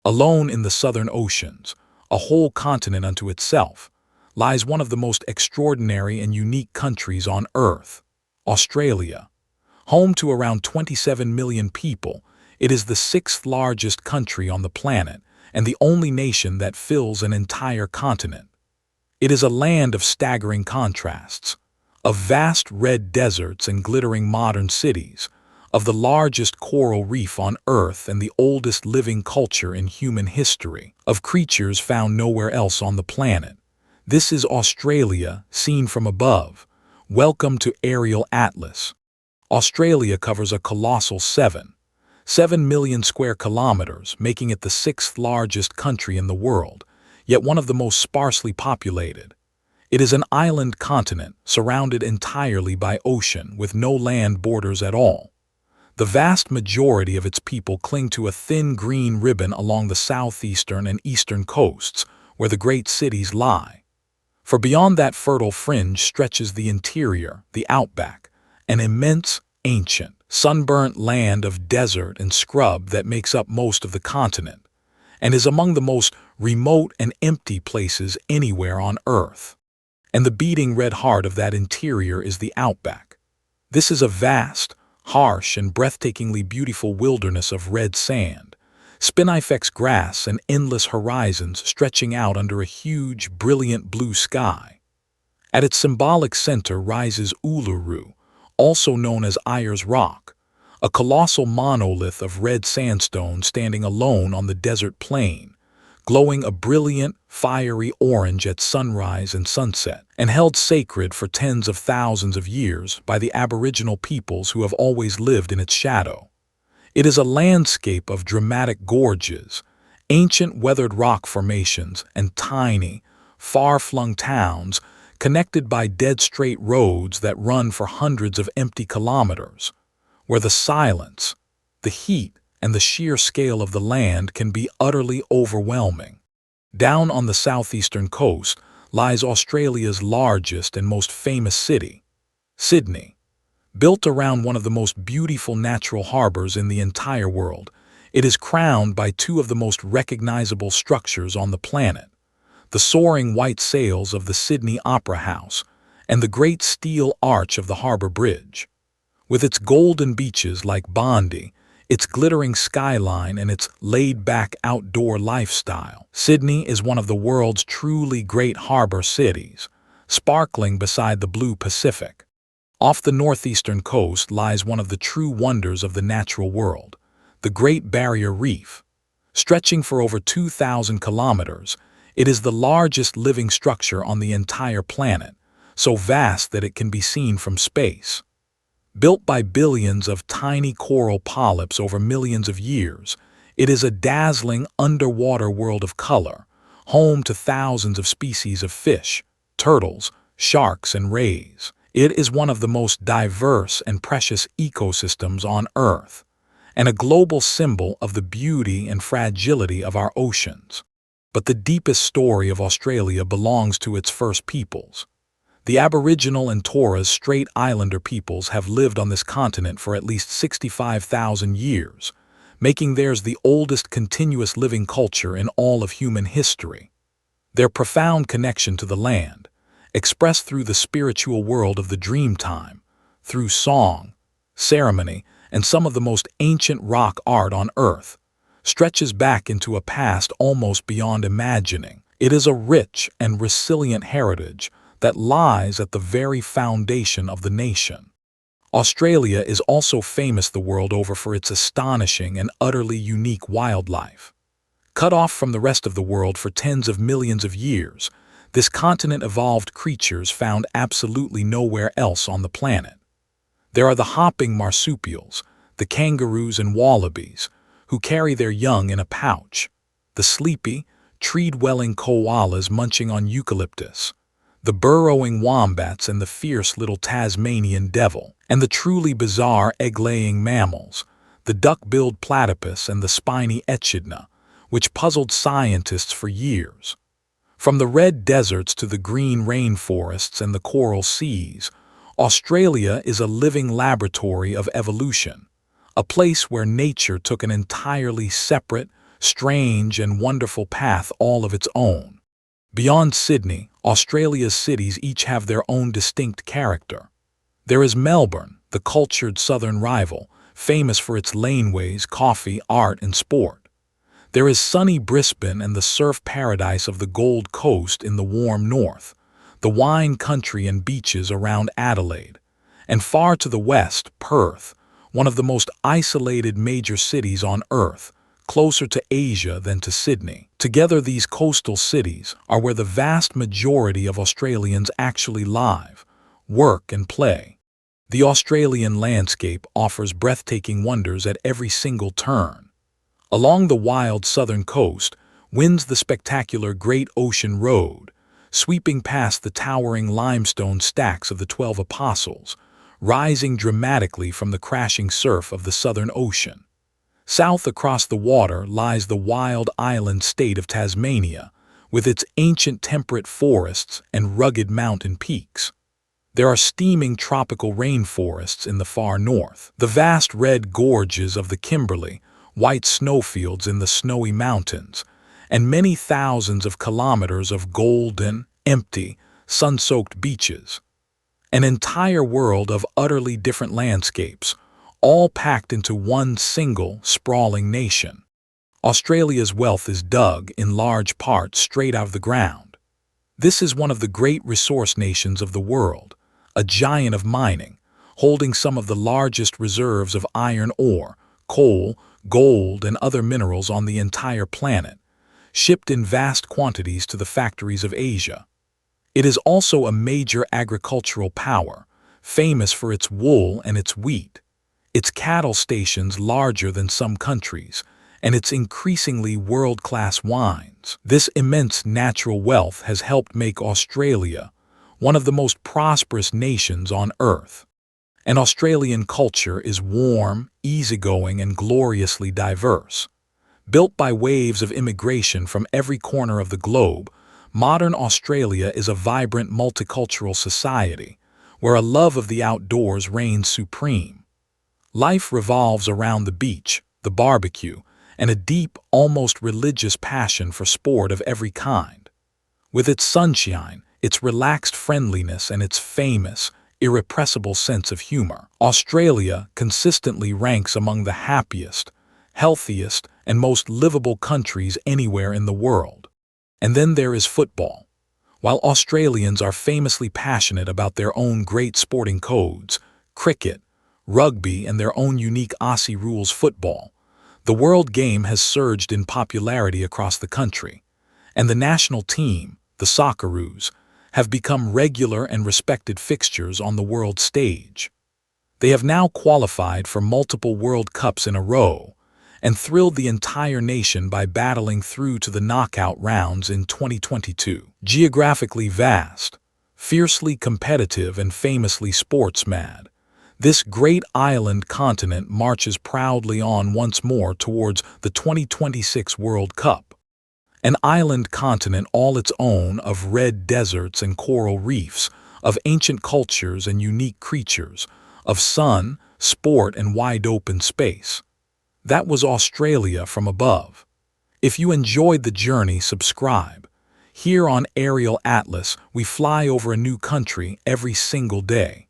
Alone in the southern oceans, a whole continent unto itself, lies one of the most extraordinary and unique countries on Earth, Australia. Home to around 27 million people, it is the sixth largest country on the planet and the only nation that fills an entire continent. It is a land of staggering contrasts, of vast red deserts and glittering modern cities, of the largest coral reef on Earth and the oldest living culture in human history, of creatures found nowhere else on the planet. This is Australia, seen from above. Welcome to Aerial Atlas. Australia covers a colossal 7 million square kilometers, making it the sixth largest country in the world, yet one of the most sparsely populated. It is an island continent surrounded entirely by ocean with no land borders at all. The vast majority of its people cling to a thin green ribbon along the southeastern and eastern coasts, where the great cities lie. For beyond that fertile fringe stretches the interior, the Outback, an immense, ancient, sunburnt land of desert and scrub that makes up most of the continent, and is among the most remote and empty places anywhere on Earth. And the beating red heart of that interior is the Outback. This is a vast, harsh and breathtakingly beautiful wilderness of red sand, spinifex grass and endless horizons stretching out under a huge, brilliant blue sky. At its symbolic center rises Uluru, also known as Ayers Rock, a colossal monolith of red sandstone standing alone on the desert plain, glowing a brilliant, fiery orange at sunrise and sunset, and held sacred for tens of thousands of years by the Aboriginal peoples who have always lived in its shadow. It is a landscape of dramatic gorges, ancient weathered rock formations, and tiny, far-flung towns connected by dead straight roads that run for hundreds of empty kilometers, where the silence, the heat, and the sheer scale of the land can be utterly overwhelming. Down on the southeastern coast lies Australia's largest and most famous city, Sydney. Built around one of the most beautiful natural harbors in the entire world, it is crowned by two of the most recognizable structures on the planet: the soaring white sails of the Sydney Opera House and the great steel arch of the Harbour Bridge. With its golden beaches like Bondi, its glittering skyline and its laid-back outdoor lifestyle, Sydney is one of the world's truly great harbor cities, sparkling beside the blue Pacific. Off the northeastern coast lies one of the true wonders of the natural world, the Great Barrier Reef. Stretching for over 2,000 kilometers, it is the largest living structure on the entire planet, so vast that it can be seen from space. Built by billions of tiny coral polyps over millions of years, it is a dazzling underwater world of color, home to thousands of species of fish, turtles, sharks, and rays. It is one of the most diverse and precious ecosystems on Earth, and a global symbol of the beauty and fragility of our oceans. But the deepest story of Australia belongs to its first peoples. The Aboriginal and Torres Strait Islander peoples have lived on this continent for at least 65,000 years, making theirs the oldest continuous living culture in all of human history. Their profound connection to the land, expressed through the spiritual world of the Dreamtime, through song, ceremony, and some of the most ancient rock art on Earth, stretches back into a past almost beyond imagining. It is a rich and resilient heritage that lies at the very foundation of the nation. Australia is also famous the world over for its astonishing and utterly unique wildlife. Cut off from the rest of the world for tens of millions of years, this continent evolved creatures found absolutely nowhere else on the planet. There are the hopping marsupials, the kangaroos and wallabies, who carry their young in a pouch, the sleepy, tree-dwelling koalas munching on eucalyptus, the burrowing wombats and the fierce little Tasmanian devil, and the truly bizarre egg-laying mammals, the duck-billed platypus and the spiny echidna, which puzzled scientists for years. From the red deserts to the green rainforests and the coral seas, Australia is a living laboratory of evolution, a place where nature took an entirely separate, strange and wonderful path all of its own. Beyond Sydney, Australia's cities each have their own distinct character. There is Melbourne, the cultured southern rival, famous for its laneways, coffee, art, and sport. There is sunny Brisbane and the surf paradise of the Gold Coast in the warm north, the wine country and beaches around Adelaide, and far to the west, Perth, one of the most isolated major cities on Earth, closer to Asia than to Sydney. Together, these coastal cities are where the vast majority of Australians actually live, work, and play. The Australian landscape offers breathtaking wonders at every single turn. Along the wild southern coast winds the spectacular Great Ocean Road, sweeping past the towering limestone stacks of the 12 Apostles, rising dramatically from the crashing surf of the Southern Ocean. South across the water lies the wild island state of Tasmania, with its ancient temperate forests and rugged mountain peaks. There are steaming tropical rainforests in the far north, the vast red gorges of the Kimberley, white snowfields in the snowy mountains, and many thousands of kilometers of golden, empty, sun-soaked beaches. An entire world of utterly different landscapes, all packed into one single, sprawling nation. Australia's wealth is dug, in large part, straight out of the ground. This is one of the great resource nations of the world, a giant of mining, holding some of the largest reserves of iron ore, coal, gold, and other minerals on the entire planet, shipped in vast quantities to the factories of Asia. It is also a major agricultural power, famous for its wool and its wheat, its cattle stations larger than some countries, and its increasingly world-class wines. This immense natural wealth has helped make Australia one of the most prosperous nations on Earth. And Australian culture is warm, easygoing, and gloriously diverse. Built by waves of immigration from every corner of the globe, modern Australia is a vibrant multicultural society where a love of the outdoors reigns supreme. Life revolves around the beach, the barbecue, and a deep, almost religious passion for sport of every kind. With its sunshine, its relaxed friendliness, and its famous, irrepressible sense of humor, Australia consistently ranks among the happiest, healthiest, and most livable countries anywhere in the world. And then there is football. While Australians are famously passionate about their own great sporting codes, cricket, rugby, and their own unique Aussie rules football, the world game has surged in popularity across the country, and the national team, the Socceroos, have become regular and respected fixtures on the world stage. They have now qualified for multiple World Cups in a row and thrilled the entire nation by battling through to the knockout rounds in 2022. Geographically vast, fiercely competitive, and famously sports-mad, this great island continent marches proudly on once more towards the 2026 World Cup. An island continent all its own of red deserts and coral reefs, of ancient cultures and unique creatures, of sun, sport, and wide-open space. That was Australia from above. If you enjoyed the journey, subscribe. Here on Aerial Atlas, we fly over a new country every single day.